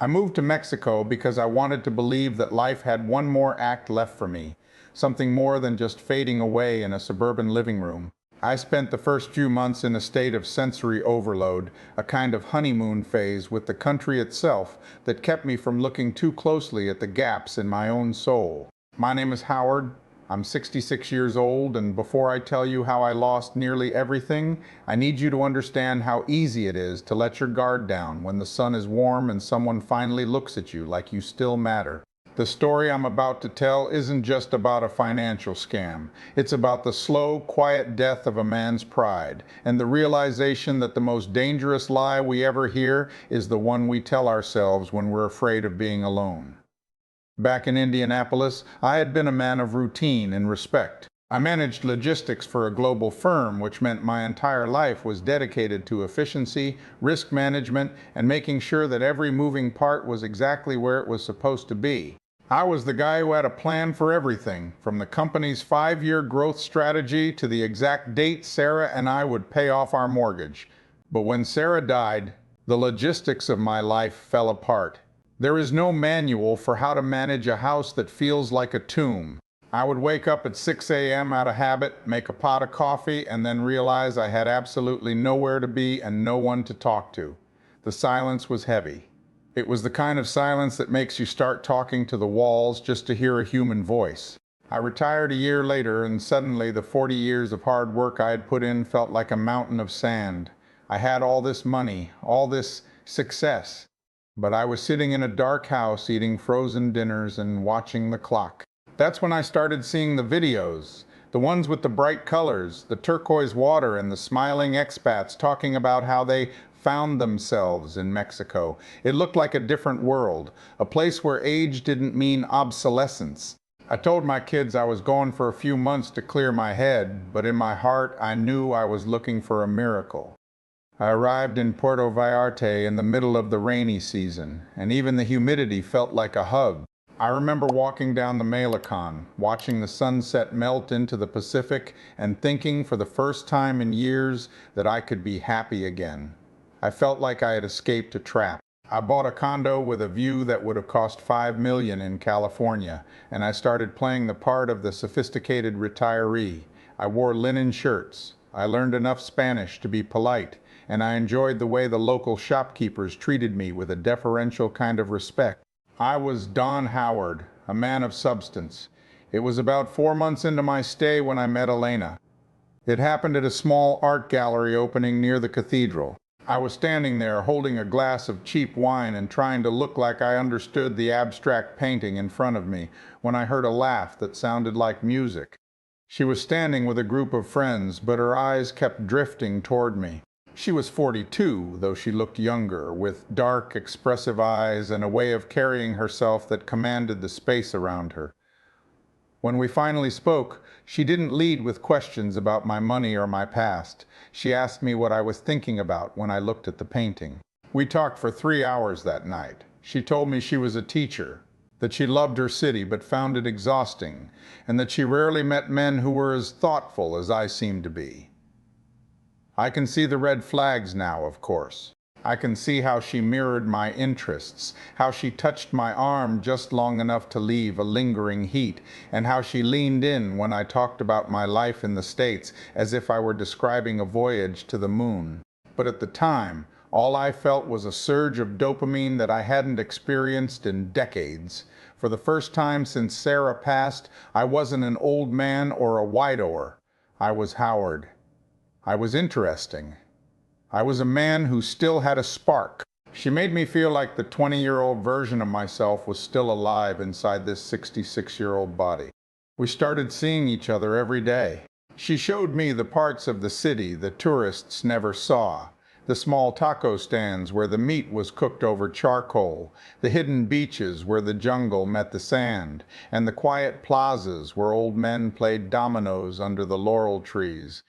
I moved to Mexico because I wanted to believe that life had one more act left for me, something more than just fading away in a suburban living room. I spent the first few months in a state of sensory overload, a kind of honeymoon phase with the country itself that kept me from looking too closely at the gaps in my own soul. My name is Howard. I'm 66 years old, and before I tell you how I lost nearly everything, I need you to understand how easy it is to let your guard down when the sun is warm and someone finally looks at you like you still matter. The story I'm about to tell isn't just about a financial scam. It's about the slow, quiet death of a man's pride, and the realization that the most dangerous lie we ever hear is the one we tell ourselves when we're afraid of being alone. Back in Indianapolis, I had been a man of routine and respect. I managed logistics for a global firm, which meant my entire life was dedicated to efficiency, risk management, and making sure that every moving part was exactly where it was supposed to be. I was the guy who had a plan for everything, from the company's 5-year growth strategy to the exact date Sarah and I would pay off our mortgage. But when Sarah died, the logistics of my life fell apart. There is no manual for how to manage a house that feels like a tomb. I would wake up at 6 a.m. out of habit, make a pot of coffee, and then realize I had absolutely nowhere to be and no one to talk to. The silence was heavy. It was the kind of silence that makes you start talking to the walls just to hear a human voice. I retired a year later, and suddenly the 40 years of hard work I had put in felt like a mountain of sand. I had all this money, all this success. But I was sitting in a dark house eating frozen dinners and watching the clock. That's when I started seeing the videos, the ones with the bright colors, the turquoise water, and the smiling expats talking about how they found themselves in Mexico. It looked like a different world, a place where age didn't mean obsolescence. I told my kids I was going for a few months to clear my head, but in my heart I knew I was looking for a miracle. I arrived in Puerto Vallarta in the middle of the rainy season, and even the humidity felt like a hug. I remember walking down the Malecon, watching the sunset melt into the Pacific, and thinking for the first time in years that I could be happy again. I felt like I had escaped a trap. I bought a condo with a view that would have cost $5 million in California, and I started playing the part of the sophisticated retiree. I wore linen shirts. I learned enough Spanish to be polite, and I enjoyed the way the local shopkeepers treated me with a deferential kind of respect. I was Don Howard, a man of substance. It was about 4 months into my stay when I met Elena. It happened at a small art gallery opening near the cathedral. I was standing there holding a glass of cheap wine and trying to look like I understood the abstract painting in front of me when I heard a laugh that sounded like music. She was standing with a group of friends, but her eyes kept drifting toward me. She was 42, though she looked younger, with dark, expressive eyes and a way of carrying herself that commanded the space around her. When we finally spoke, she didn't lead with questions about my money or my past. She asked me what I was thinking about when I looked at the painting. We talked for 3 hours that night. She told me she was a teacher, that she loved her city but found it exhausting, and that she rarely met men who were as thoughtful as I seemed to be. I can see the red flags now, of course. I can see how she mirrored my interests, how she touched my arm just long enough to leave a lingering heat, and how she leaned in when I talked about my life in the States as if I were describing a voyage to the moon. But at the time, all I felt was a surge of dopamine that I hadn't experienced in decades. For the first time since Sarah passed, I wasn't an old man or a widower. I was Howard. I was interesting. I was a man who still had a spark. She made me feel like the 20-year-old version of myself was still alive inside this 66-year-old body. We started seeing each other every day. She showed me the parts of the city the tourists never saw. The small taco stands where the meat was cooked over charcoal, the hidden beaches where the jungle met the sand, and the quiet plazas where old men played dominoes under the laurel trees.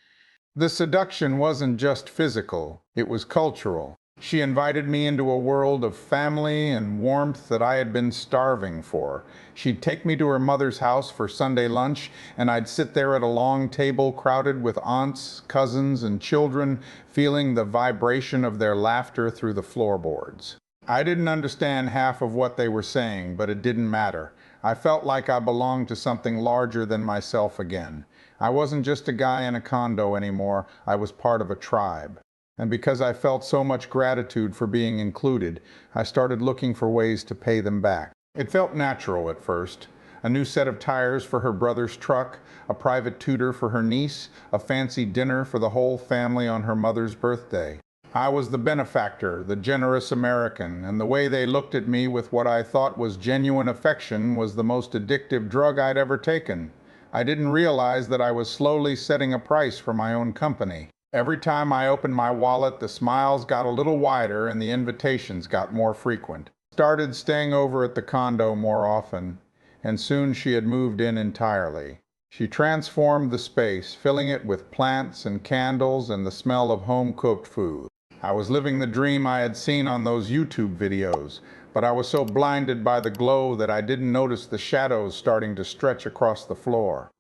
The seduction wasn't just physical, it was cultural. She invited me into a world of family and warmth that I had been starving for. She'd take me to her mother's house for Sunday lunch, and I'd sit there at a long table crowded with aunts, cousins, and children, feeling the vibration of their laughter through the floorboards. I didn't understand half of what they were saying, but it didn't matter. I felt like I belonged to something larger than myself again. I wasn't just a guy in a condo anymore, I was part of a tribe. And because I felt so much gratitude for being included, I started looking for ways to pay them back. It felt natural at first. A new set of tires for her brother's truck, a private tutor for her niece, a fancy dinner for the whole family on her mother's birthday. I was the benefactor, the generous American, and the way they looked at me with what I thought was genuine affection was the most addictive drug I'd ever taken. I didn't realize that I was slowly setting a price for my own company. Every time I opened my wallet, the smiles got a little wider and the invitations got more frequent. Started staying over at the condo more often, and soon she had moved in entirely. She transformed the space, filling it with plants and candles and the smell of home-cooked food. I was living the dream I had seen on those YouTube videos, but I was so blinded by the glow that I didn't notice the shadows starting to stretch across the floor.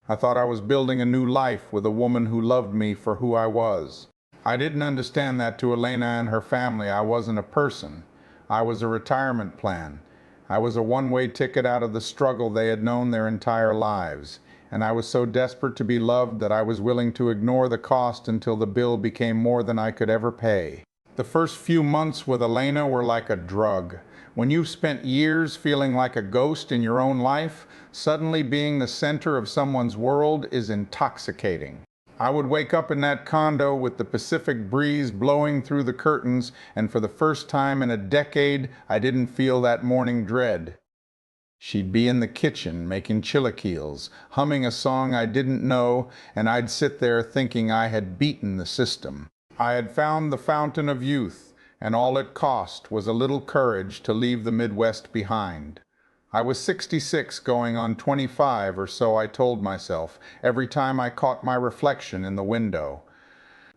I thought I was building a new life with a woman who loved me for who I was. I didn't understand that to Elena and her family I wasn't a person. I was a retirement plan. I was a one-way ticket out of the struggle they had known their entire lives. And I was so desperate to be loved that I was willing to ignore the cost until the bill became more than I could ever pay. The first few months with Elena were like a drug. When you've spent years feeling like a ghost in your own life, suddenly being the center of someone's world is intoxicating. I would wake up in that condo with the Pacific breeze blowing through the curtains, and for the first time in a decade, I didn't feel that morning dread. She'd be in the kitchen making chilaquiles, humming a song I didn't know, and I'd sit there thinking I had beaten the system. I had found the fountain of youth, and all it cost was a little courage to leave the Midwest behind. I was 66 going on 25 or so, I told myself, every time I caught my reflection in the window.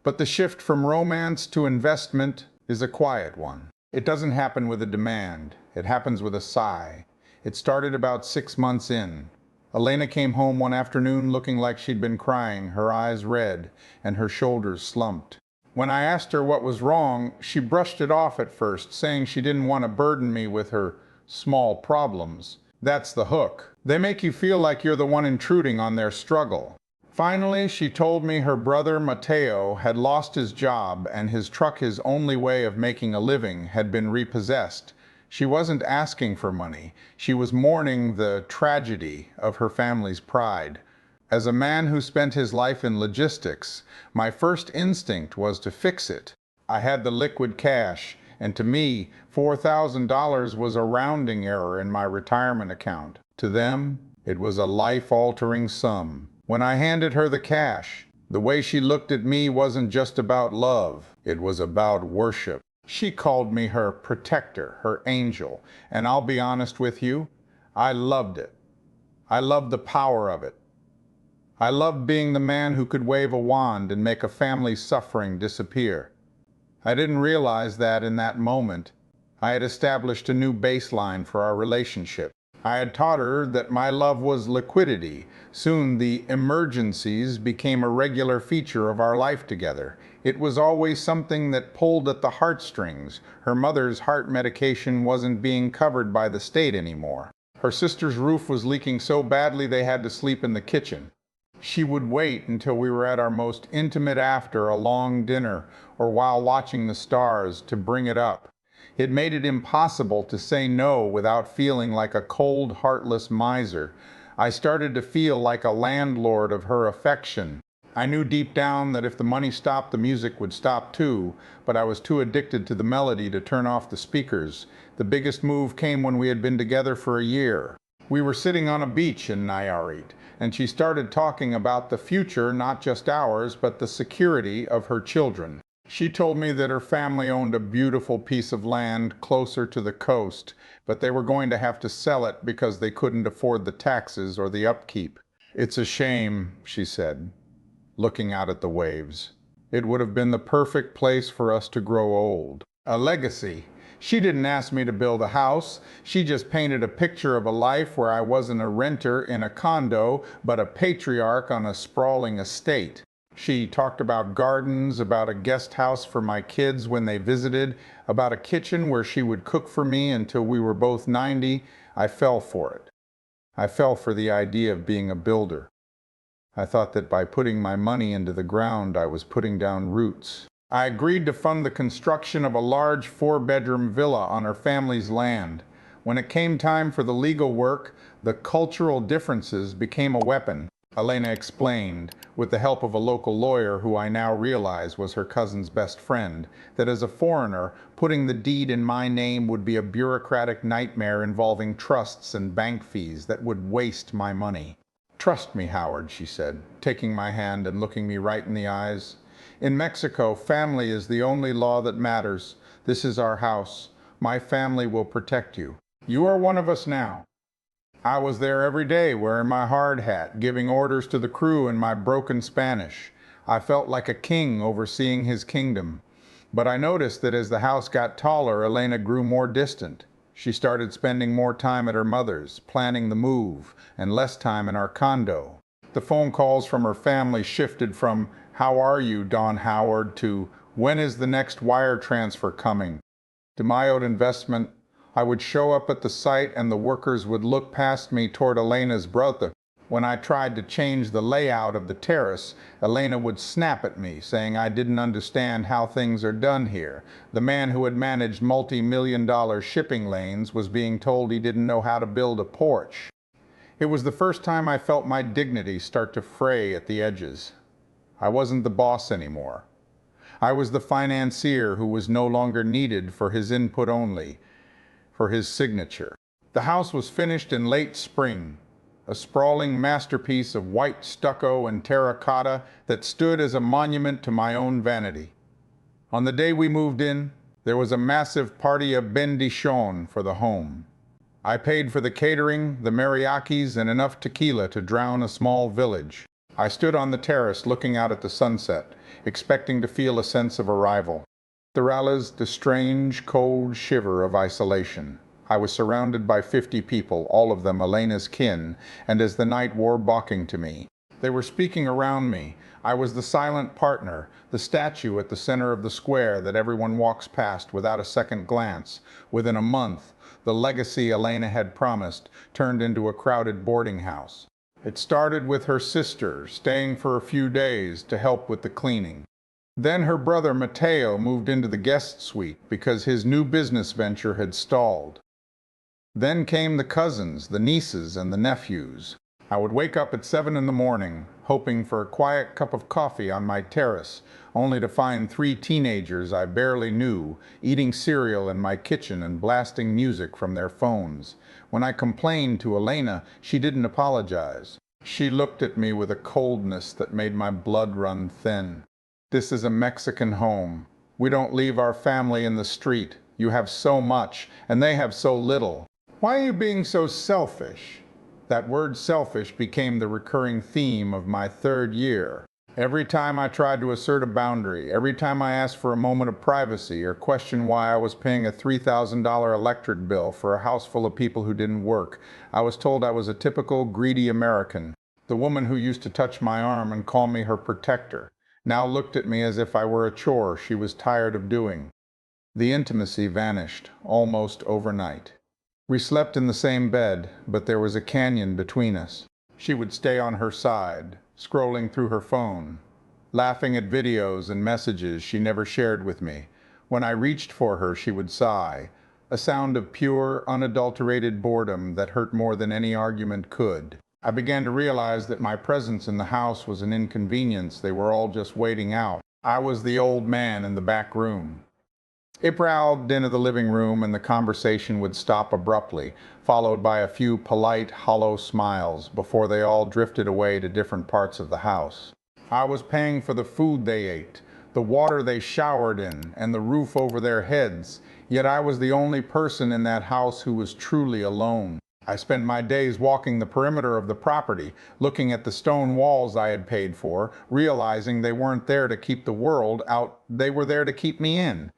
But the shift from romance to investment is a quiet one. It doesn't happen with a demand. It happens with a sigh. It started about 6 months in. Elena came home one afternoon looking like she'd been crying, her eyes red, and her shoulders slumped. When I asked her what was wrong, she brushed it off at first, saying she didn't want to burden me with her small problems. That's the hook. They make you feel like you're the one intruding on their struggle. Finally, she told me her brother Mateo had lost his job and his truck, his only way of making a living, had been repossessed. She wasn't asking for money. She was mourning the tragedy of her family's pride. As a man who spent his life in logistics, my first instinct was to fix it. I had the liquid cash, and to me, $4,000 was a rounding error in my retirement account. To them, it was a life-altering sum. When I handed her the cash, the way she looked at me wasn't just about love. It was about worship. She called me her protector, her angel, and I'll be honest with you, I loved it. I loved the power of it. I loved being the man who could wave a wand and make a family's suffering disappear. I didn't realize that in that moment, I had established a new baseline for our relationship. I had taught her that my love was liquidity. Soon the emergencies became a regular feature of our life together. It was always something that pulled at the heartstrings. Her mother's heart medication wasn't being covered by the state anymore. Her sister's roof was leaking so badly they had to sleep in the kitchen. She would wait until we were at our most intimate after a long dinner or while watching the stars to bring it up. It made it impossible to say no without feeling like a cold, heartless miser. I started to feel like a landlord of her affection. I knew deep down that if the money stopped, the music would stop too, but I was too addicted to the melody to turn off the speakers. The biggest move came when we had been together for a year. We were sitting on a beach in Nayarit, and she started talking about the future, not just ours, but the security of her children. She told me that her family owned a beautiful piece of land closer to the coast, but they were going to have to sell it because they couldn't afford the taxes or the upkeep. "It's a shame," she said, looking out at the waves. "It would have been the perfect place for us to grow old. A legacy." She didn't ask me to build a house. She just painted a picture of a life where I wasn't a renter in a condo, but a patriarch on a sprawling estate. She talked about gardens, about a guest house for my kids when they visited, about a kitchen where she would cook for me until we were both 90. I fell for it. I fell for the idea of being a builder. I thought that by putting my money into the ground, I was putting down roots. I agreed to fund the construction of a large 4-bedroom villa on her family's land. When it came time for the legal work, the cultural differences became a weapon. Elena explained, with the help of a local lawyer who I now realize was her cousin's best friend, that as a foreigner, putting the deed in my name would be a bureaucratic nightmare involving trusts and bank fees that would waste my money. "Trust me, Howard," she said, taking my hand and looking me right in the eyes. "In Mexico, family is the only law that matters. This is our house. My family will protect you. You are one of us now." I was there every day wearing my hard hat, giving orders to the crew in my broken Spanish. I felt like a king overseeing his kingdom. But I noticed that as the house got taller, Elena grew more distant. She started spending more time at her mother's, planning the move, and less time in our condo. The phone calls from her family shifted from, "How are you, Don Howard?" to, "When is the next wire transfer coming?" To my own investment, I would show up at the site and the workers would look past me toward Elena's brother. When I tried to change the layout of the terrace, Elena would snap at me, saying I didn't understand how things are done here. The man who had managed multi-million-dollar shipping lanes was being told he didn't know how to build a porch. It was the first time I felt my dignity start to fray at the edges. I wasn't the boss anymore. I was the financier who was no longer needed for his input only, for his signature. The house was finished in late spring, a sprawling masterpiece of white stucco and terracotta that stood as a monument to my own vanity. On the day we moved in, there was a massive party of bendición for the home. I paid for the catering, the mariachis, and enough tequila to drown a small village. I stood on the terrace looking out at the sunset, expecting to feel a sense of arrival. Through the strange, cold shiver of isolation. I was surrounded by 50 people, all of them Elena's kin, and as the night wore balking to me. They were speaking around me. I was the silent partner, the statue at the center of the square that everyone walks past without a second glance. Within a month, the legacy Elena had promised turned into a crowded boarding house. It started with her sister staying for a few days to help with the cleaning. Then her brother Mateo moved into the guest suite because his new business venture had stalled. Then came the cousins, the nieces, and the nephews. I would wake up at 7 in the morning, hoping for a quiet cup of coffee on my terrace, only to find 3 teenagers I barely knew, eating cereal in my kitchen and blasting music from their phones. When I complained to Elena, she didn't apologize. She looked at me with a coldness that made my blood run thin. "This is a Mexican home. We don't leave our family in the street. You have so much, and they have so little. Why are you being so selfish?" That word selfish became the recurring theme of my 3rd year. Every time I tried to assert a boundary, every time I asked for a moment of privacy or questioned why I was paying a $3,000 electric bill for a house full of people who didn't work, I was told I was a typical greedy American. The woman who used to touch my arm and call me her protector now looked at me as if I were a chore she was tired of doing. The intimacy vanished almost overnight. We slept in the same bed, but there was a canyon between us. She would stay on her side, scrolling through her phone, laughing at videos and messages she never shared with me. When I reached for her, she would sigh, a sound of pure, unadulterated boredom that hurt more than any argument could. I began to realize that my presence in the house was an inconvenience. They were all just waiting out. I was the old man in the back room. It prowled into the living room and the conversation would stop abruptly, followed by a few polite, hollow smiles before they all drifted away to different parts of the house. I was paying for the food they ate, the water they showered in, and the roof over their heads, yet I was the only person in that house who was truly alone. I spent my days walking the perimeter of the property, looking at the stone walls I had paid for, realizing they weren't there to keep the world out, they were there to keep me in.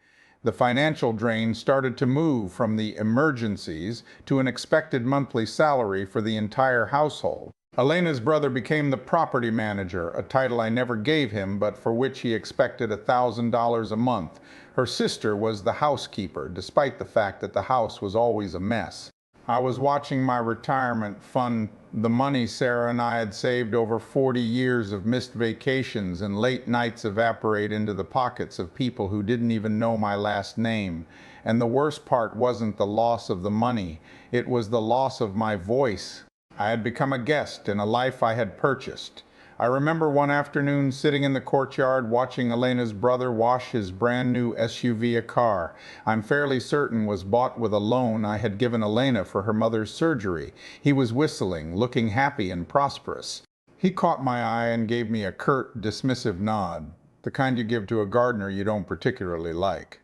The financial drain started to move from the emergencies to an expected monthly salary for the entire household. Elena's brother became the property manager, a title I never gave him, but for which he expected $1,000 a month. Her sister was the housekeeper, despite the fact that the house was always a mess. I was watching my retirement fund, the money Sarah and I had saved over 40 years of missed vacations and late nights, evaporate into the pockets of people who didn't even know my last name. And the worst part wasn't the loss of the money, it was the loss of my voice. I had become a guest in a life I had purchased. I remember one afternoon sitting in the courtyard watching Elena's brother wash his brand new SUV, a car I'm fairly certain was bought with a loan I had given Elena for her mother's surgery. He was whistling, looking happy and prosperous. He caught my eye and gave me a curt, dismissive nod, the kind you give to a gardener you don't particularly like.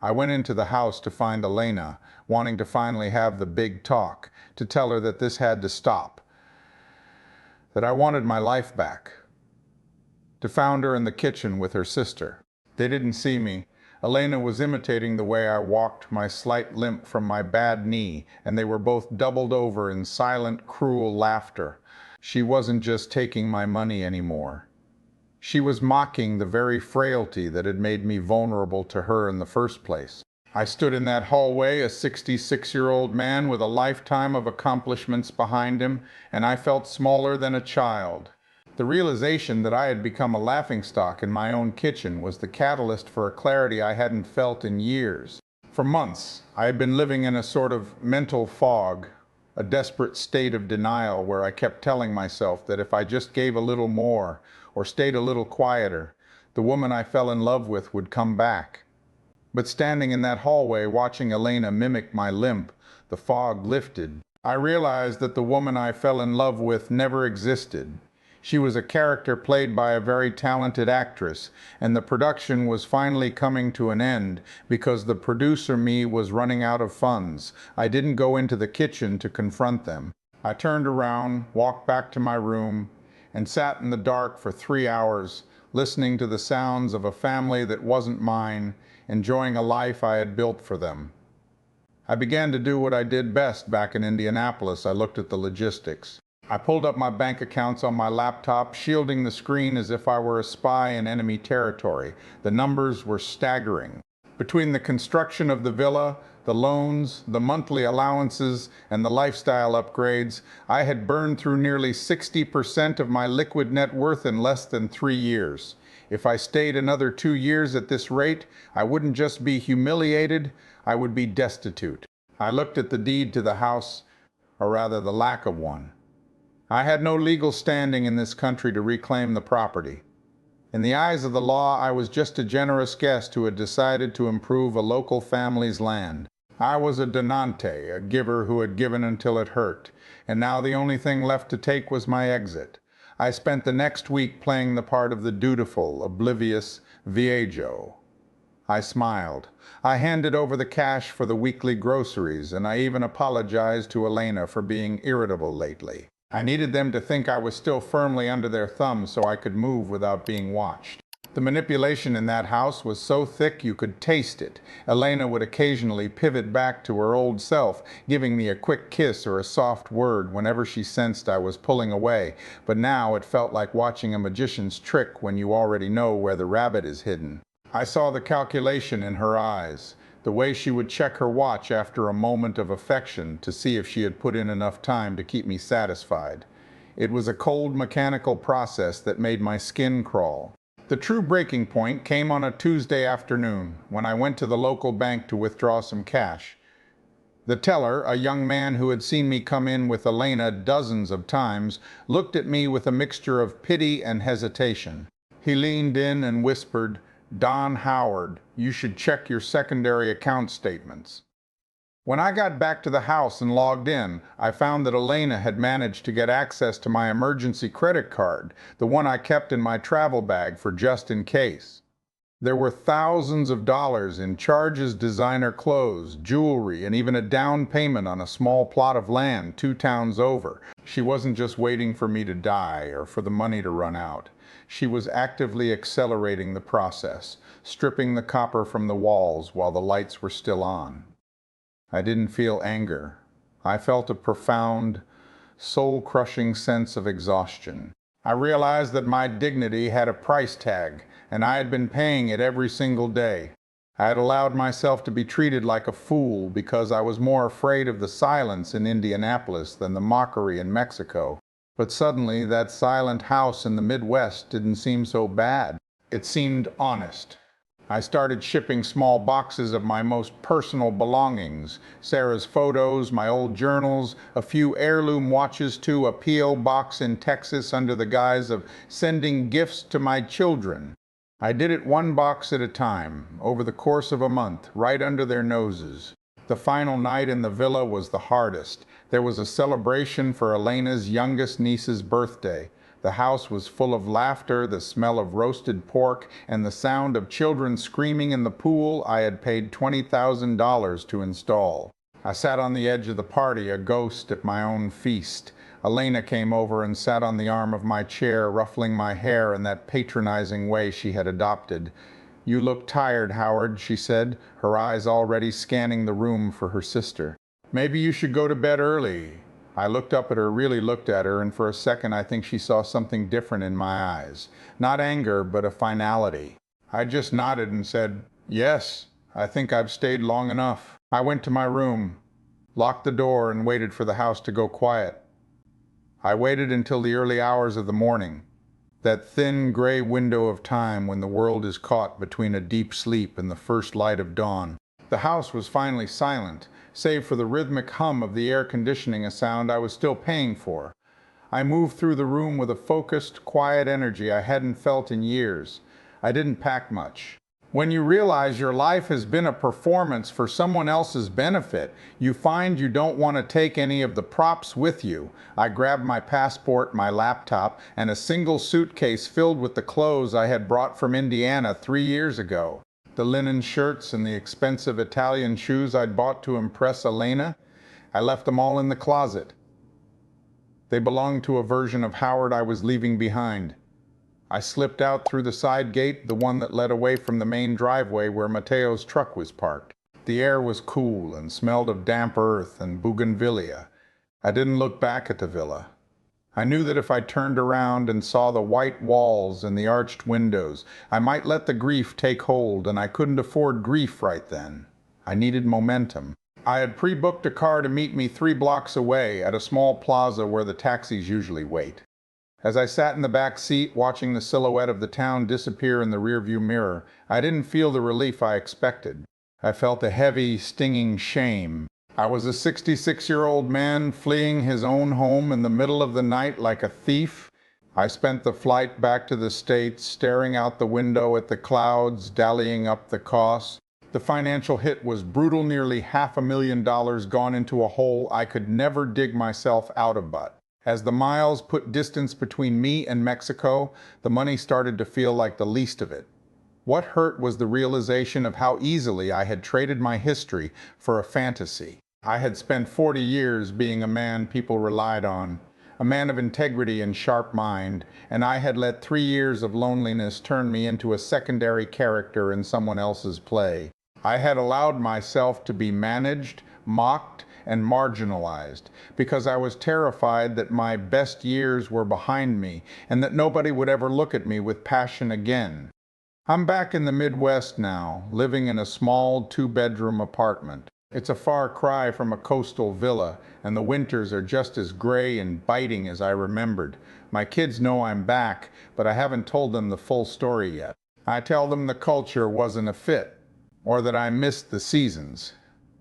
I went into the house to find Elena, wanting to finally have the big talk, to tell her that this had to stop, that I wanted my life back. To found her in the kitchen with her sister. They didn't see me. Elena was imitating the way I walked, my slight limp from my bad knee, and they were both doubled over in silent, cruel laughter. She wasn't just taking my money anymore. She was mocking the very frailty that had made me vulnerable to her in the first place. I stood in that hallway, a 66-year-old man with a lifetime of accomplishments behind him, and I felt smaller than a child. The realization that I had become a laughingstock in my own kitchen was the catalyst for a clarity I hadn't felt in years. For months, I had been living in a sort of mental fog, a desperate state of denial where I kept telling myself that if I just gave a little more, or stayed a little quieter, the woman I fell in love with would come back. But standing in that hallway watching Elena mimic my limp, the fog lifted. I realized that the woman I fell in love with never existed. She was a character played by a very talented actress, and the production was finally coming to an end because the producer me was running out of funds. I didn't go into the kitchen to confront them. I turned around, walked back to my room, and sat in the dark for 3 hours, listening to the sounds of a family that wasn't mine, enjoying a life I had built for them. I began to do what I did best back in Indianapolis. I looked at the logistics. I pulled up my bank accounts on my laptop, shielding the screen as if I were a spy in enemy territory. The numbers were staggering. Between the construction of the villa, the loans, the monthly allowances, and the lifestyle upgrades, I had burned through nearly 60% of my liquid net worth in less than 3 years. If I stayed another 2 years at this rate, I wouldn't just be humiliated, I would be destitute. I looked at the deed to the house, or rather the lack of one. I had no legal standing in this country to reclaim the property. In the eyes of the law, I was just a generous guest who had decided to improve a local family's land. I was a donante, a giver who had given until it hurt, and now the only thing left to take was my exit. I spent the next week playing the part of the dutiful, oblivious viejo. I smiled. I handed over the cash for the weekly groceries, and I even apologized to Elena for being irritable lately. I needed them to think I was still firmly under their thumbs so I could move without being watched. The manipulation in that house was so thick you could taste it. Elena would occasionally pivot back to her old self, giving me a quick kiss or a soft word whenever she sensed I was pulling away. But now it felt like watching a magician's trick when you already know where the rabbit is hidden. I saw the calculation in her eyes, the way she would check her watch after a moment of affection to see if she had put in enough time to keep me satisfied. It was a cold, mechanical process that made my skin crawl. The true breaking point came on a Tuesday afternoon when I went to the local bank to withdraw some cash. The teller, a young man who had seen me come in with Elena dozens of times, looked at me with a mixture of pity and hesitation. He leaned in and whispered, "Don Howard, you should check your secondary account statements." When I got back to the house and logged in, I found that Elena had managed to get access to my emergency credit card, the one I kept in my travel bag for just in case. There were thousands of dollars in charges, designer clothes, jewelry, and even a down payment on a small plot of land 2 towns over. She wasn't just waiting for me to die or for the money to run out. She was actively accelerating the process, stripping the copper from the walls while the lights were still on. I didn't feel anger. I felt a profound, soul-crushing sense of exhaustion. I realized that my dignity had a price tag, and I had been paying it every single day. I had allowed myself to be treated like a fool because I was more afraid of the silence in Indianapolis than the mockery in Mexico. But suddenly, that silent house in the Midwest didn't seem so bad. It seemed honest. I started shipping small boxes of my most personal belongings, Sarah's photos, my old journals, a few heirloom watches to a P.O. box in Texas under the guise of sending gifts to my children. I did it one box at a time, over the course of a month, right under their noses. The final night in the villa was the hardest. There was a celebration for Elena's youngest niece's birthday. The house was full of laughter, the smell of roasted pork, and the sound of children screaming in the pool I had paid $20,000 to install. I sat on the edge of the party, a ghost at my own feast. Elena came over and sat on the arm of my chair, ruffling my hair in that patronizing way she had adopted. "You look tired, Howard," she said, her eyes already scanning the room for her sister. "Maybe you should go to bed early." I looked up at her, really looked at her, and for a second I think she saw something different in my eyes. Not anger, but a finality. I just nodded and said, "Yes, I think I've stayed long enough." I went to my room, locked the door, and waited for the house to go quiet. I waited until the early hours of the morning, that thin gray window of time when the world is caught between a deep sleep and the first light of dawn. The house was finally silent, save for the rhythmic hum of the air conditioning, a sound I was still paying for. I moved through the room with a focused, quiet energy I hadn't felt in years. I didn't pack much. When you realize your life has been a performance for someone else's benefit, you find you don't want to take any of the props with you. I grabbed my passport, my laptop, and a single suitcase filled with the clothes I had brought from Indiana 3 years ago. The linen shirts and the expensive Italian shoes I'd bought to impress Elena, I left them all in the closet. They belonged to a version of Howard I was leaving behind. I slipped out through the side gate, the one that led away from the main driveway where Mateo's truck was parked. The air was cool and smelled of damp earth and bougainvillea. I didn't look back at the villa. I knew that if I turned around and saw the white walls and the arched windows, I might let the grief take hold, and I couldn't afford grief right then. I needed momentum. I had pre-booked a car to meet me 3 blocks away at a small plaza where the taxis usually wait. As I sat in the back seat watching the silhouette of the town disappear in the rearview mirror, I didn't feel the relief I expected. I felt a heavy, stinging shame. I was a 66-year-old man fleeing his own home in the middle of the night like a thief. I spent the flight back to the States, staring out the window at the clouds, tallying up the costs. The financial hit was brutal, nearly $500,000 gone into a hole I could never dig myself out of but. As the miles put distance between me and Mexico, the money started to feel like the least of it. What hurt was the realization of how easily I had traded my history for a fantasy. I had spent 40 years being a man people relied on, a man of integrity and sharp mind, and I had let 3 years of loneliness turn me into a secondary character in someone else's play. I had allowed myself to be managed, mocked, and marginalized because I was terrified that my best years were behind me and that nobody would ever look at me with passion again. I'm back in the Midwest now, living in a small 2-bedroom apartment. It's a far cry from a coastal villa, and the winters are just as gray and biting as I remembered. My kids know I'm back, but I haven't told them the full story yet. I tell them the culture wasn't a fit, or that I missed the seasons,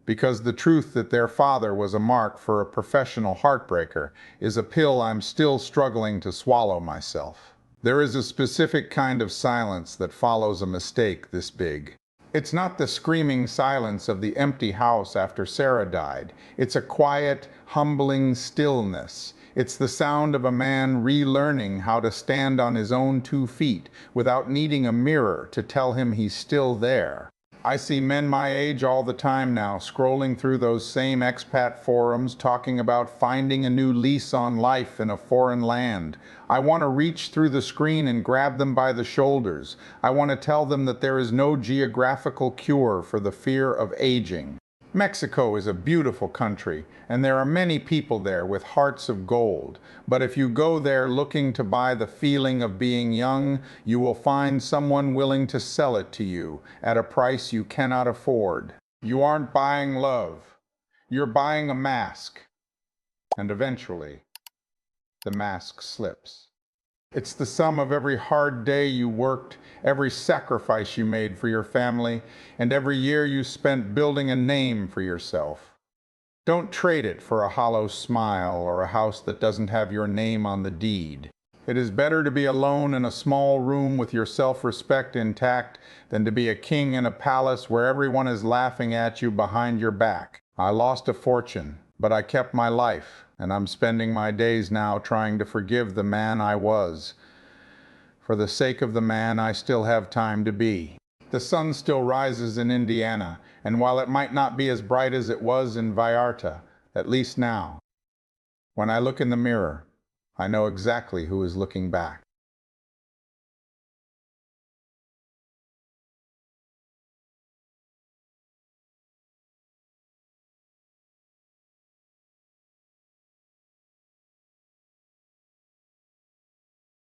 because the truth that their father was a mark for a professional heartbreaker is a pill I'm still struggling to swallow myself. There is a specific kind of silence that follows a mistake this big. It's not the screaming silence of the empty house after Sarah died. It's a quiet, humbling stillness. It's the sound of a man relearning how to stand on his own 2 feet without needing a mirror to tell him he's still there. I see men my age all the time now, scrolling through those same expat forums, talking about finding a new lease on life in a foreign land. I want to reach through the screen and grab them by the shoulders. I want to tell them that there is no geographical cure for the fear of aging. Mexico is a beautiful country, and there are many people there with hearts of gold. But if you go there looking to buy the feeling of being young, you will find someone willing to sell it to you at a price you cannot afford. You aren't buying love. You're buying a mask. And eventually, the mask slips. It's the sum of every hard day you worked, every sacrifice you made for your family, and every year you spent building a name for yourself. Don't trade it for a hollow smile or a house that doesn't have your name on the deed. It is better to be alone in a small room with your self-respect intact than to be a king in a palace where everyone is laughing at you behind your back. I lost a fortune, but I kept my life, and I'm spending my days now trying to forgive the man I was. For the sake of the man I still have time to be. The sun still rises in Indiana, and while it might not be as bright as it was in Vallarta, at least now, when I look in the mirror, I know exactly who is looking back.